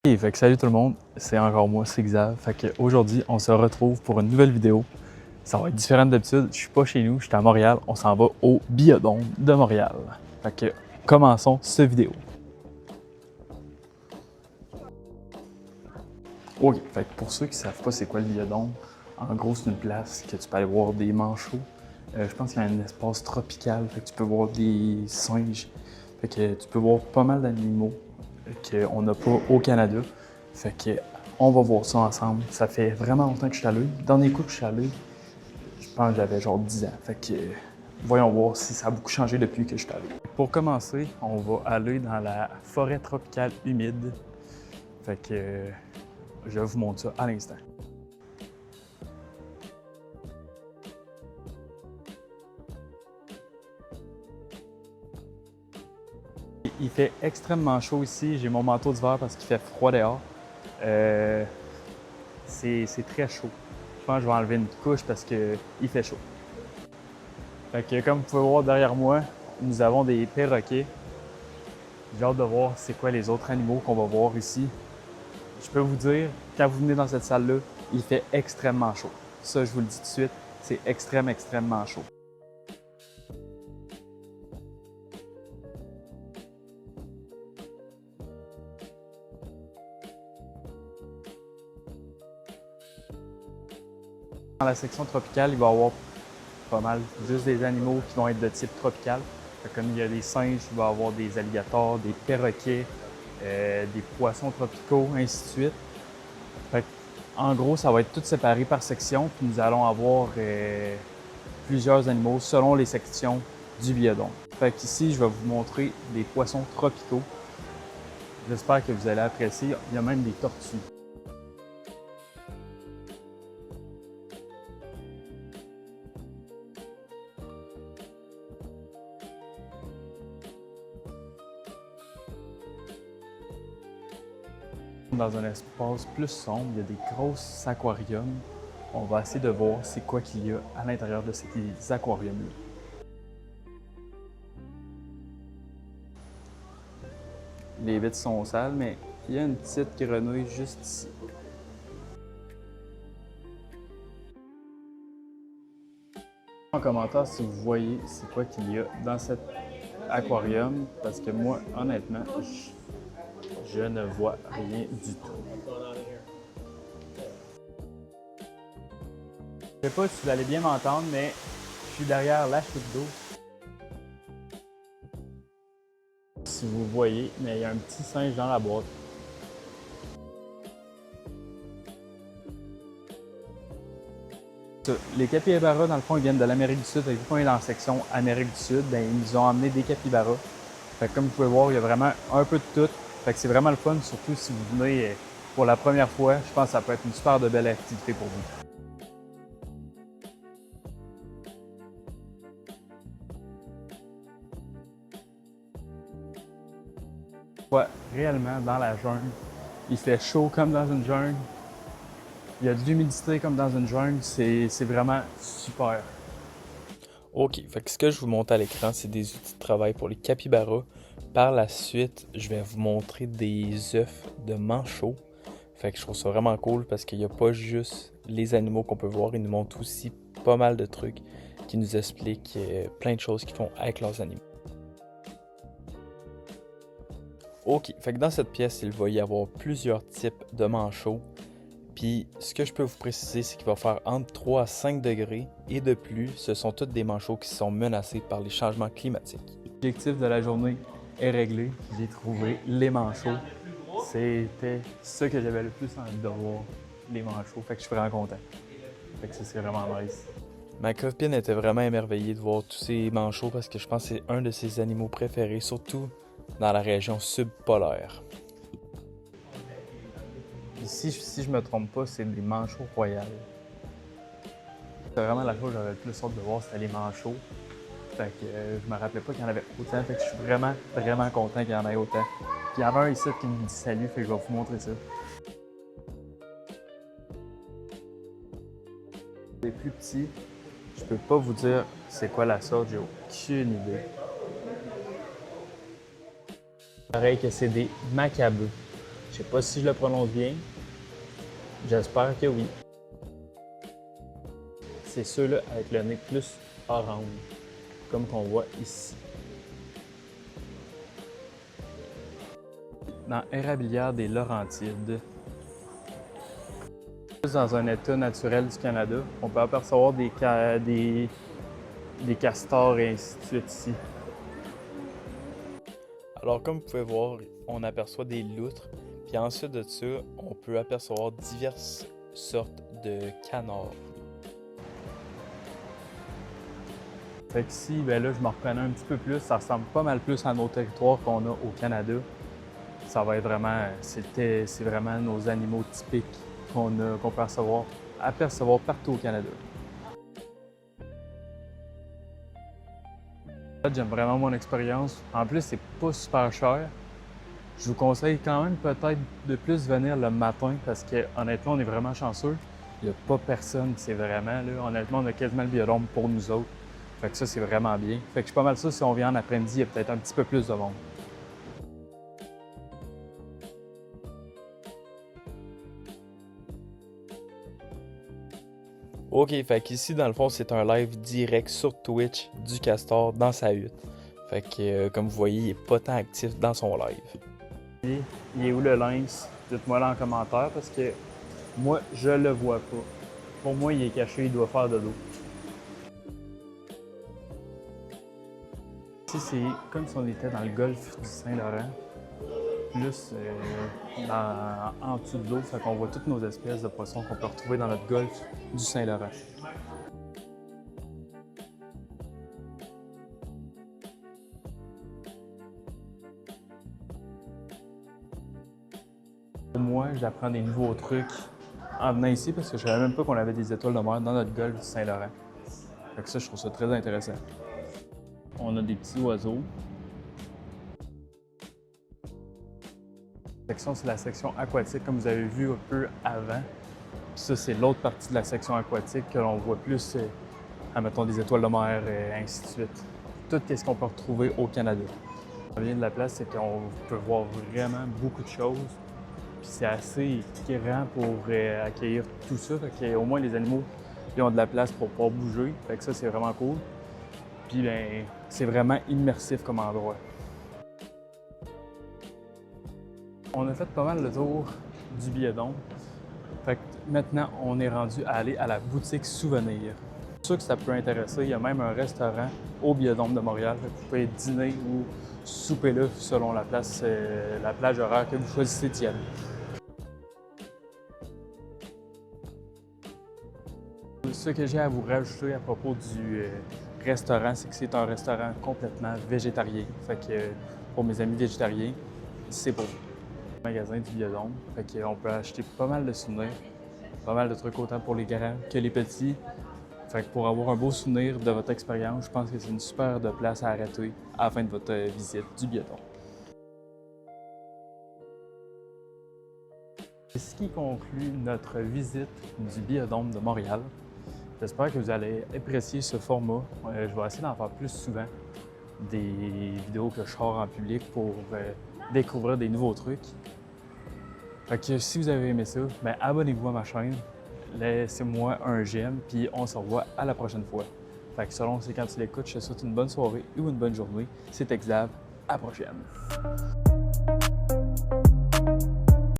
Hey, fait que salut tout le monde, c'est encore moi, c'est Xav. Fait que aujourd'hui, on se retrouve pour une nouvelle vidéo. Ça va être différent d'habitude, je suis pas chez nous, je suis à Montréal, on s'en va au Biodôme de Montréal. Fait que commençons cette vidéo. Ok, fait que pour ceux qui savent pas c'est quoi le Biodôme, en gros c'est une place que tu peux aller voir des manchots. Je pense qu'il y a un espace tropical, fait que tu peux voir des singes. Fait que tu peux voir pas mal d'animaux qu'on n'a pas au Canada. Fait que on va voir ça ensemble. Ça fait vraiment longtemps que je suis allé. Dernier coup que je suis allé, je pense que j'avais genre 10 ans. Fait que voyons voir si ça a beaucoup changé depuis que je suis allé. Pour commencer, on va aller dans la forêt tropicale humide. Fait que je vous montre ça à l'instant. Il fait extrêmement chaud ici. J'ai mon manteau d'hiver parce qu'il fait froid dehors. C'est très chaud. Je pense que je vais enlever une couche parce qu'il fait chaud. Fait que comme vous pouvez voir derrière moi, nous avons des perroquets. J'ai hâte de voir c'est quoi les autres animaux qu'on va voir ici. Je peux vous dire, quand vous venez dans cette salle-là, il fait extrêmement chaud. Ça, je vous le dis tout de suite, c'est extrêmement chaud. Dans la section tropicale, il va y avoir pas mal juste des animaux qui vont être de type tropical. Comme il y a des singes, il va y avoir des alligators, des perroquets, des poissons tropicaux, ainsi de suite. Fait en gros, ça va être tout séparé par section, puis nous allons avoir plusieurs animaux selon les sections du biodôme. Fait qu'ici, je vais vous montrer des poissons tropicaux. J'espère que vous allez apprécier. Il y a même des tortues. Dans un espace plus sombre, il y a des grosses aquariums. On va essayer de voir c'est quoi qu'il y a à l'intérieur de ces aquariums-là. Les vitres sont sales, mais il y a une petite grenouille juste ici. En commentaire si vous voyez c'est quoi qu'il y a dans cet aquarium, parce que moi, honnêtement, je ne vois rien du tout. Je sais pas si vous allez bien m'entendre, mais je suis derrière la chute d'eau. Si vous voyez, mais il y a un petit singe dans la boîte. Les capybaras, dans le fond, ils viennent de l'Amérique du Sud. Vu qu'on est dans la section Amérique du Sud, ben, ils nous ont amené des capybaras. Fait que comme vous pouvez voir, il y a vraiment un peu de tout. Fait que c'est vraiment le fun, surtout si vous venez pour la première fois. Je pense que ça peut être une super de belle activité pour vous. Ouais, réellement, dans la jungle, il fait chaud comme dans une jungle. Il y a de l'humidité comme dans une jungle. C'est vraiment super. Ok, fait que ce que je vous montre à l'écran, c'est des outils de travail pour les capybaras. Par la suite, je vais vous montrer des œufs de manchots. Fait que je trouve ça vraiment cool parce qu'il n'y a pas juste les animaux qu'on peut voir, ils nous montrent aussi pas mal de trucs qui nous expliquent plein de choses qu'ils font avec leurs animaux. Ok, fait que dans cette pièce, il va y avoir plusieurs types de manchots. Puis ce que je peux vous préciser, c'est qu'il va faire entre 3 à 5 degrés et de plus, ce sont tous des manchots qui sont menacés par les changements climatiques. L'objectif de la journée est réglé. J'ai trouvé les manchots. C'était ce que j'avais le plus envie de voir, les manchots. Fait que je suis vraiment content. Fait que c'est vraiment nice. Ma copine était vraiment émerveillée de voir tous ces manchots parce que je pense que c'est un de ses animaux préférés, surtout dans la région subpolaire. Ici, si je me trompe pas, c'est des manchots royales. C'est vraiment la chose que j'avais le plus hâte de voir, c'était les manchots. Fait que je me rappelais pas qu'il y en avait autant, fait que je suis vraiment content qu'il y en ait autant. Puis il y en a un ici qui me dit salut, fait que je vais vous montrer ça. Les plus petits, je peux pas vous dire c'est quoi la sorte, j'ai aucune idée. Pareil que c'est des macabeux. Je sais pas si je le prononce bien. J'espère que oui. C'est ceux-là avec le nez plus orange, comme qu'on voit ici. Dans Érabilière des Laurentides, dans un état naturel du Canada, on peut apercevoir des castors et ainsi de suite ici. Alors comme vous pouvez voir, on aperçoit des loutres, puis ensuite de ça, on peut apercevoir diverses sortes de canards. Fait qu'ici, ben là, je me reconnais un petit peu plus, ça ressemble pas mal plus à nos territoires qu'on a au Canada. Ça va être vraiment, c'est vraiment nos animaux typiques qu'on peut apercevoir partout au Canada. J'aime vraiment mon expérience. En plus, c'est pas super cher. Je vous conseille quand même peut-être de plus venir le matin parce que honnêtement, on est vraiment chanceux. Il n'y a pas personne, c'est vraiment là. Honnêtement, on a quasiment le biodôme pour nous autres. Fait que ça, c'est vraiment bien. Fait que je suis pas mal sûr si on vient en après-midi, il y a peut-être un petit peu plus de monde. Ok, fait qu'ici, dans le fond, c'est un live direct sur Twitch du castor dans sa hutte. Fait que, comme vous voyez, il n'est pas tant actif dans son live. Il est où le lynx? Dites-moi là en commentaire parce que moi, je le vois pas. Pour moi, il est caché, il doit faire de l'eau. Ici, c'est comme si on était dans le golfe du Saint-Laurent. Plus en dessous de l'eau, fait qu'on voit toutes nos espèces de poissons qu'on peut retrouver dans notre golfe du Saint-Laurent. Pour moi, j'apprends des nouveaux trucs en venant ici parce que je savais même pas qu'on avait des étoiles de mer dans notre golfe du Saint-Laurent. Fait que ça, je trouve ça très intéressant. On a des petits oiseaux. La section, c'est la section aquatique, comme vous avez vu un peu avant. Puis ça, c'est l'autre partie de la section aquatique que l'on voit plus, admettons, des étoiles de mer et ainsi de suite. Tout ce qu'on peut retrouver au Canada. Ce qui vient de la place, c'est qu'on peut voir vraiment beaucoup de choses. Puis c'est assez grand pour accueillir tout ça. Fait qu'au moins, les animaux ils ont de la place pour pouvoir bouger. Fait que ça, c'est vraiment cool. Puis ben, c'est vraiment immersif comme endroit. On a fait pas mal le tour du biodôme. Fait que maintenant, on est rendu à aller à la boutique souvenir. C'est sûr que ça peut intéresser. Il y a même un restaurant au biodôme de Montréal. Fait que vous pouvez dîner ou souper là selon la plage horaire que vous choisissez d'y aller. Ce que j'ai à vous rajouter à propos du restaurant, c'est que c'est un restaurant complètement végétarien. Fait que pour mes amis végétariens, c'est pour vous. Magasin du biodôme. Fait qu'on peut acheter pas mal de souvenirs, pas mal de trucs autant pour les grands que les petits. Fait que pour avoir un beau souvenir de votre expérience, je pense que c'est une super de place à arrêter à la fin de votre visite du biodôme. C'est ce qui conclut notre visite du biodôme de Montréal. J'espère que vous allez apprécier ce format. Je vais essayer d'en faire plus souvent des vidéos que je sors en public pour découvrir des nouveaux trucs. Fait que si vous avez aimé ça, ben abonnez-vous à ma chaîne, laissez-moi un j'aime, puis on se revoit à la prochaine fois. Fait que selon c'est quand tu l'écoutes, je te souhaite une bonne soirée ou une bonne journée. C'était Xav, à la prochaine.